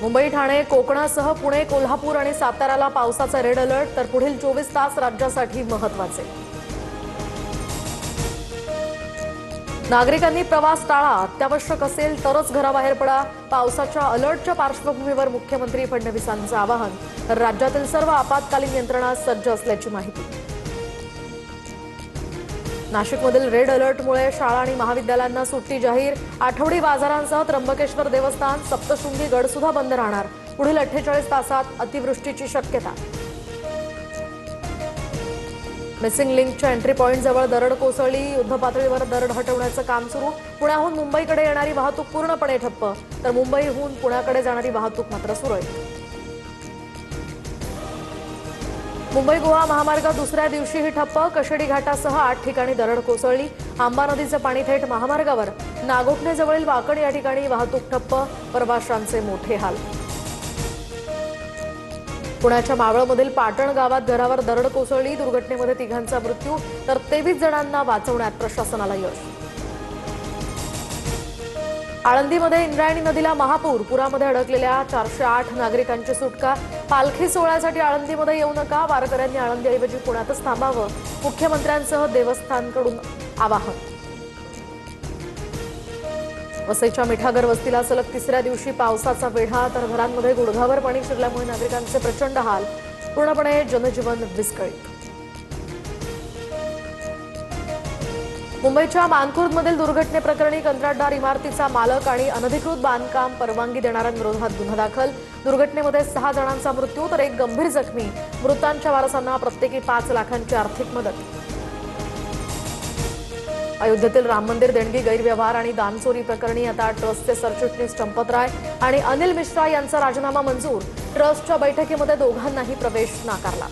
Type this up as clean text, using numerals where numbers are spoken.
मुंबई, ठाणे, कोकणासह पुणे, कोल्हापूर आणि साताराला पावसाचा रेड अलर्ट, तर पुढील 24 तास राज्यासाठी महत्त्वाचे। नागरिकांनी प्रवास टाळा, अत्यावश्यक असेल तरच घराबाहेर पडा। पावसाच्या अलर्टच्या पार्श्वभूमीवर मुख्यमंत्री फडणवीसांचं आवाहन, तर राज्यातील सर्व आपत्कालीन यंत्रणा सज्ज असल्याची माहिती। नाशिकमधील रेड अलर्टमुळे शाळा आणि महाविद्यालयांना सुट्टी जाहीर। आठवडी बाजारांसह त्र्यंबकेश्वर देवस्थान, सप्तशृंगी गड सुद्धा बंद राहणार। पुढील 48 तासात अतिवृष्टीची शक्यता। मिसिंग लिंकच्या एंट्री पॉइंट जवळ दरड कोसळली, युद्धपातळीवर दरड हटवण्याचं काम सुरू। पुण्याहून मुंबईकडे येणारी वाहतूक पूर्णपणे ठप्प, तर मुंबईहून पुण्याकडे जाणारी वाहतूक मात्र सुरळीत। मुंबई गोवा महामार्ग दुसऱ्या दिवशीही ठप्प, कशेडी घाटासह 8 ठिकाणी दरड कोसळली। आंबा नदीचं पाणी थेट महामार्गावर, नागोठणेजवळील वाकण या ठिकाणी वाहतूक ठप्प, प्रवाशांचे मोठे हाल। पुण्याच्या मावळमधील पाटण गावात घरावर दरड कोसळली, दुर्घटनेमध्ये 3घांचा मृत्यू, तर 23 जणांना वाचवण्यात प्रशासनाला यश। आळंदीमध्ये इंद्रायणी नदीला महापूर, पुरामध्ये अडकलेल्या 408 नागरिकांची सुटका। पालखी सोहळ्यासाठी आळंदीमध्ये येऊ नका, वारकऱ्यांनी आळंदीऐवजी पुण्यातच थांबावं, मुख्यमंत्र्यांसह देवस्थानकडून आवाहन। वसईच्या मिठागर वस्तीला सलग तिसऱ्या दिवशी पावसाचा वेढा, तर घरांमध्ये गुडघावर पाणी शिरल्यामुळे नागरिकांचे प्रचंड हाल, पूर्णपणे जनजीवन विस्कळीत। मुंबईच्या मानखुर्दमधील दुर्घटनेप्रकरणी कंत्राटदार इमारतीचा मालक आणि अनधिकृत बांधकाम परवानगी देणाऱ्यांविरोधात गुन्हा दाखल। दुर्घटनेमध्ये 6 जणांचा मृत्यू, तर 1 गंभीर जखमी। मृतांच्या वारसांना प्रत्येकी 5 लाखांची आर्थिक मदत। अयोध्येतील राम मंदिर देणगी गैरव्यवहार आणि दानचोरी प्रकरणी आता ट्रस्टचे सरचिटणीस चंपतराय आणि अनिल मिश्रा यांचा राजीनामा मंजूर। ट्रस्टच्या बैठकीमध्ये दोघांनाही प्रवेश नाकारला।